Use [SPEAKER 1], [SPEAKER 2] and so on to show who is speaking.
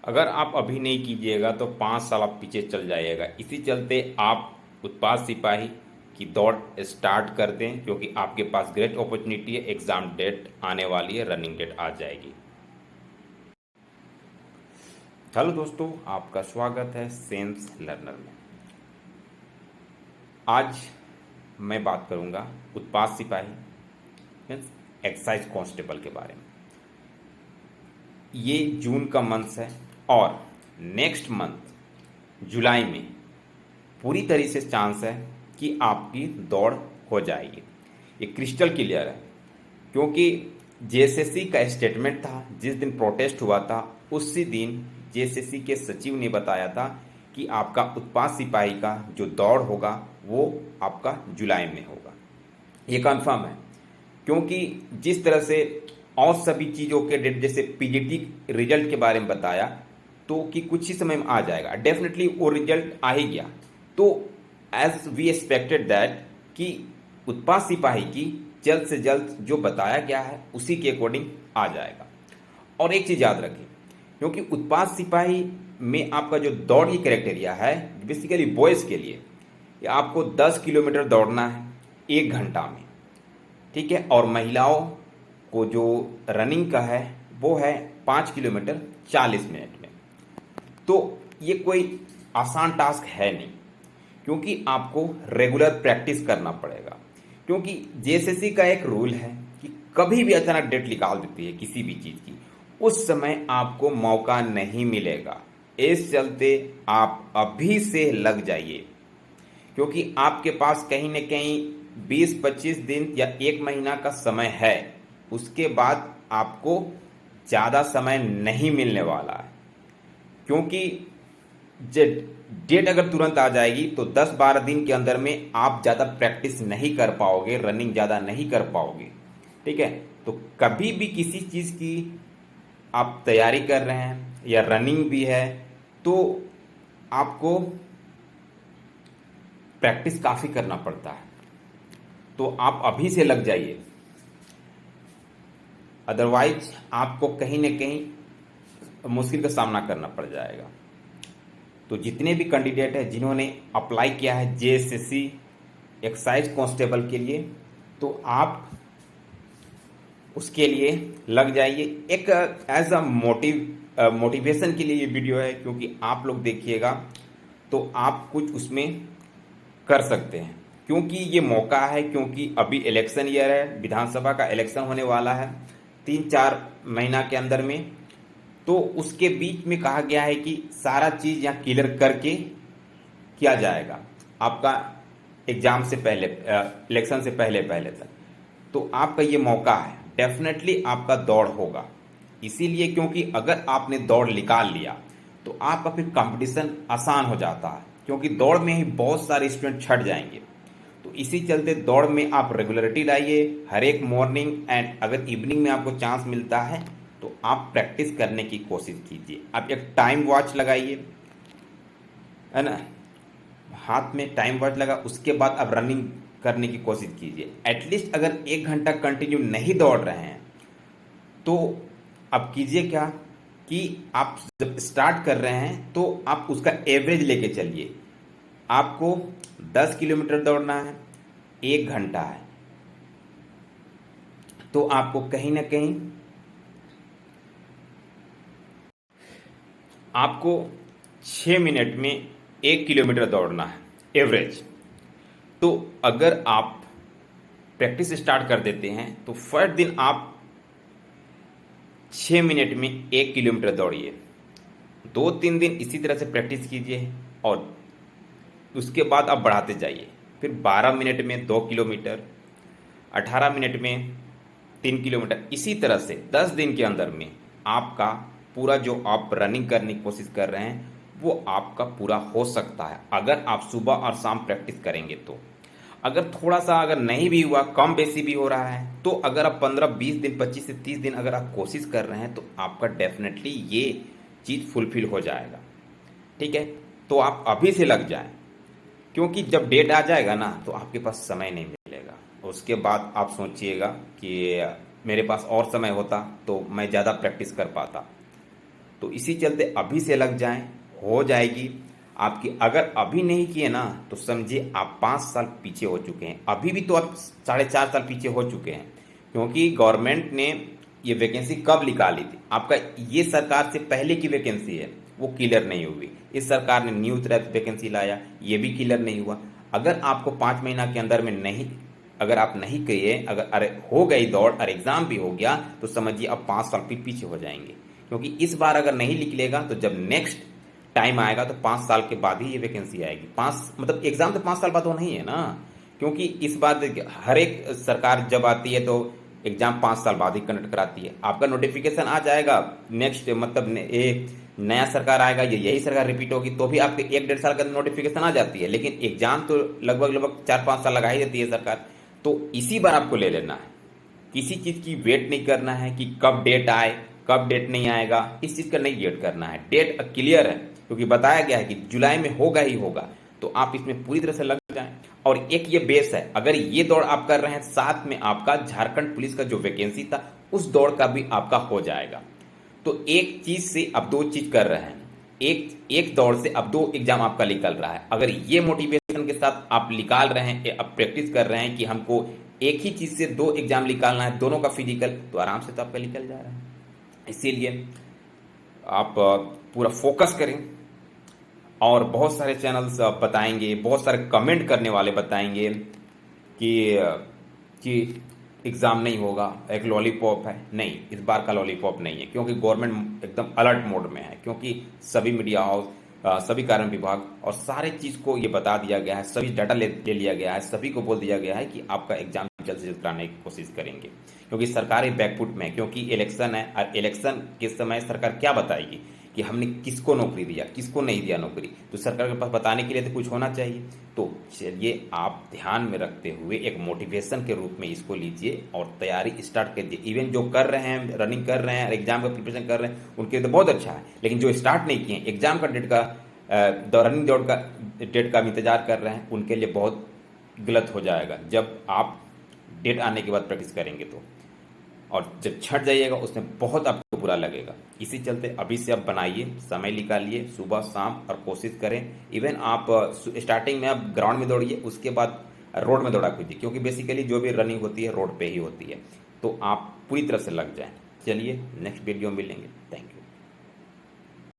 [SPEAKER 1] अगर आप अभी नहीं कीजिएगा तो 5 साल आप पीछे चल जाइएगा। इसी चलते आप उत्पाद सिपाही की दौड़ स्टार्ट कर दें, क्योंकि आपके पास ग्रेट अपॉर्चुनिटी है। एग्ज़ाम डेट आने वाली है, रनिंग डेट आ जाएगी। हेलो दोस्तों, आपका स्वागत है सेंस लर्नर में। आज मैं बात करूंगा उत्पाद सिपाही मीन्स एक्साइज कांस्टेबल के बारे में। ये जून का मंथ है और नेक्स्ट मंथ जुलाई में पूरी तरह से चांस है कि आपकी दौड़ हो जाएगी। ये क्रिस्टल क्लियर है, क्योंकि जेएसएससी का स्टेटमेंट था जिस दिन प्रोटेस्ट हुआ था, उसी दिन जेएसएससी के सचिव ने बताया था कि आपका उत्पाद सिपाही का जो दौड़ होगा वो आपका जुलाई में होगा। ये कंफर्म है, क्योंकि जिस तरह से और सभी चीज़ों के डेट, जैसे पीजीटी रिजल्ट के बारे में बताया तो कि कुछ ही समय में आ जाएगा, डेफिनेटली वो रिजल्ट आ ही गया। तो एज वी एक्सपेक्टेड दैट कि उत्पाद सिपाही की जल्द से जल्द जो बताया गया है उसी के अकॉर्डिंग आ जाएगा। और एक चीज़ याद रखें, क्योंकि उत्पाद सिपाही में आपका जो दौड़ की क्राइटेरिया है बेसिकली बॉयज़ के लिए, ये आपको 10 किलोमीटर दौड़ना है 1 घंटा में, ठीक है। और महिलाओं को जो रनिंग का है वो है 5 किलोमीटर 40 मिनट में। तो ये कोई आसान टास्क है नहीं, क्योंकि आपको रेगुलर प्रैक्टिस करना पड़ेगा। क्योंकि जेएसएससी का एक रूल है कि कभी भी अचानक डेट निकाल देती है किसी भी चीज़ की, उस समय आपको मौका नहीं मिलेगा। इस चलते आप अभी से लग जाइए, क्योंकि आपके पास कहीं न कहीं 20-25 दिन या 1 महीना का समय है। उसके बाद आपको ज़्यादा समय नहीं मिलने वाला है, क्योंकि डेट अगर तुरंत आ जाएगी तो 10-12 दिन के अंदर में आप ज़्यादा प्रैक्टिस नहीं कर पाओगे, रनिंग ज़्यादा नहीं कर पाओगे, ठीक है। तो कभी भी किसी चीज़ की आप तैयारी कर रहे हैं या रनिंग भी है तो आपको प्रैक्टिस काफ़ी करना पड़ता है। तो आप अभी से लग जाइए, अदरवाइज आपको कहीं ना कहीं मुश्किल का सामना करना पड़ जाएगा। तो जितने भी कैंडिडेट हैं जिन्होंने अप्लाई किया है जेएसएससी एक्साइज कांस्टेबल के लिए, तो आप उसके लिए लग जाइए। एक एज अ मोटिवेशन के लिए ये वीडियो है, क्योंकि आप लोग देखिएगा तो आप कुछ उसमें कर सकते हैं, क्योंकि ये मौका है। क्योंकि अभी इलेक्शन ईयर है, विधानसभा का इलेक्शन होने वाला है 3-4 महीना के अंदर में। तो उसके बीच में कहा गया है कि सारा चीज़ यहाँ क्लियर करके किया जाएगा आपका एग्जाम से पहले, इलेक्शन से पहले पहले तक। तो आपका ये मौका है, डेफिनेटली आपका दौड़ होगा। इसीलिए क्योंकि अगर आपने दौड़ निकाल लिया तो आपका फिर कंपटीशन आसान हो जाता है, क्योंकि दौड़ में ही बहुत सारे स्टूडेंट छट जाएंगे। तो इसी चलते दौड़ में आप रेगुलरिटी लाइए, हर एक मॉर्निंग एंड अगर इवनिंग में आपको चांस मिलता है तो आप प्रैक्टिस करने की कोशिश कीजिए। आप एक टाइम वॉच लगाइए, है ना, हाथ में टाइम वॉच लगा, उसके बाद आप रनिंग करने की कोशिश कीजिए। एटलीस्ट अगर 1 घंटा कंटिन्यू नहीं दौड़ रहे हैं तो अब कीजिए क्या कि आप जब स्टार्ट कर रहे हैं तो आप उसका एवरेज लेके चलिए। आपको 10 किलोमीटर दौड़ना है, 1 घंटा है, तो आपको कहीं ना कहीं आपको 6 मिनट में 1 किलोमीटर दौड़ना है एवरेज। तो अगर आप प्रैक्टिस स्टार्ट कर देते हैं तो फर्स्ट दिन आप 6 मिनट में 1 किलोमीटर दौड़िए, 2-3 दिन इसी तरह से प्रैक्टिस कीजिए और उसके बाद आप बढ़ाते जाइए। फिर 12 मिनट में 2 किलोमीटर, 18 मिनट में 3 किलोमीटर, इसी तरह से 10 दिन के अंदर में आपका पूरा जो आप रनिंग करने की कोशिश कर रहे हैं वो आपका पूरा हो सकता है, अगर आप सुबह और शाम प्रैक्टिस करेंगे तो। अगर थोड़ा सा अगर नहीं भी हुआ, कम बेसी भी हो रहा है, तो अगर आप 15-20 दिन, 25 से 30 दिन अगर आप कोशिश कर रहे हैं तो आपका डेफिनेटली ये चीज़ फुलफिल हो जाएगा, ठीक है। तो आप अभी से लग जाएं, क्योंकि जब डेट आ जाएगा ना तो आपके पास समय नहीं मिलेगा। उसके बाद आप सोचिएगा कि मेरे पास और समय होता तो मैं ज़्यादा प्रैक्टिस कर पाता। तो इसी चलते अभी से लग जाएं, हो जाएगी आपकी। अगर अभी नहीं किए ना तो समझिए आप 5 साल पीछे हो चुके हैं। अभी भी तो आप 4.5 साल पीछे हो चुके हैं, क्योंकि गवर्नमेंट ने ये वैकेंसी कब निकाली थी। आपका ये सरकार से पहले की वैकेंसी है, वो क्लियर नहीं हुई। इस सरकार ने न्यू तरह वैकेंसी लाया, ये भी क्लियर नहीं हुआ। अगर आपको 5 महीना के अंदर में नहीं, अगर आप नहीं किए, अगर अरे हो गई दौड़ और एग्जाम भी हो गया, तो समझिए अब 5 साल फिर पीछे हो जाएंगे। क्योंकि इस बार अगर नहीं निकलेगा तो जब नेक्स्ट टाइम आएगा तो 5 साल के बाद ही ये वैकेंसी आएगी। पाँच मतलब एग्जाम तो 5 साल बाद होना ही है ना, क्योंकि इस बार हर एक सरकार जब आती है तो एग्जाम 5 साल बाद ही कंडक्ट कराती है। आपका नोटिफिकेशन आ जाएगा नेक्स्ट, मतलब एक नया सरकार आएगा, ये यही सरकार रिपीट होगी तो भी आपके 1-1.5 साल का नोटिफिकेशन आ जाती है, लेकिन एग्जाम तो लगभग 4-5 साल लगा ही देती है सरकार। तो इसी बार आपको ले लेना है, किसी चीज की वेट नहीं करना है कि कब डेट आए कब डेट नहीं आएगा, इस चीज का नहीं वेट करना है। डेट क्लियर है, क्योंकि बताया गया है कि जुलाई में होगा ही होगा। तो आप इसमें पूरी तरह से लग जाएं। और एक ये बेस है, अगर ये दौड़ आप कर रहे हैं, साथ में आपका झारखंड पुलिस का जो वैकेंसी था उस दौड़ का भी आपका हो जाएगा। तो एक चीज से अब दो चीज कर रहे हैं, एक दौड़ से अब 2 एग्जाम आपका निकल रहा है। अगर ये मोटिवेशन के साथ आप निकाल रहे हैं, अब प्रैक्टिस कर रहे हैं कि हमको एक ही चीज से 2 एग्जाम निकालना है, दोनों का फिजिकल, तो आराम से तो आपका निकल जा रहा है। इसीलिए आप पूरा फोकस करें। और बहुत सारे चैनल्स बताएंगे, बहुत सारे कमेंट करने वाले बताएंगे कि एग्ज़ाम नहीं होगा, एक लॉलीपॉप है। नहीं, इस बार का लॉलीपॉप नहीं है, क्योंकि गवर्नमेंट एकदम अलर्ट मोड में है, क्योंकि सभी मीडिया हाउस, सभी कार्य विभाग और सारे चीज़ को ये बता दिया गया है, सभी डाटा ले लिया गया है, सभी को बोल दिया गया है कि आपका एग्जाम जल्द से जल्द कराने की कोशिश करेंगे। क्योंकि सरकार ही बैकफुट में है, क्योंकि इलेक्शन है और इलेक्शन के समय सरकार क्या बताएगी कि हमने किसको नौकरी दिया, किसको नहीं दिया नौकरी। तो सरकार के पास बताने के लिए तो कुछ होना चाहिए। तो चलिए आप ध्यान में रखते हुए एक मोटिवेशन के रूप में इसको लीजिए और तैयारी स्टार्ट कर दीजिए। इवन जो कर रहे हैं, रनिंग कर रहे हैं, एग्जाम का प्रिपरेशन कर रहे हैं, उनके लिए तो बहुत अच्छा है। लेकिन जो स्टार्ट नहीं किए, एग्जाम का डेट का रनिंग दौड़ का डेट का इंतजार कर रहे हैं, उनके लिए बहुत गलत हो जाएगा जब आप डेट आने के बाद प्रैक्टिस करेंगे तो। और जब छट जाइएगा उसमें बहुत आपको बुरा लगेगा। इसी चलते अभी से आप बनाइए, समय निकालिए सुबह शाम और कोशिश करें। इवन आप स्टार्टिंग में आप ग्राउंड में दौड़िए, उसके बाद रोड में दौड़ा कीजिए, क्योंकि बेसिकली जो भी रनिंग होती है रोड पे ही होती है। तो आप पूरी तरह से लग जाएं। चलिए नेक्स्ट वीडियो में मिलेंगे। Thank you.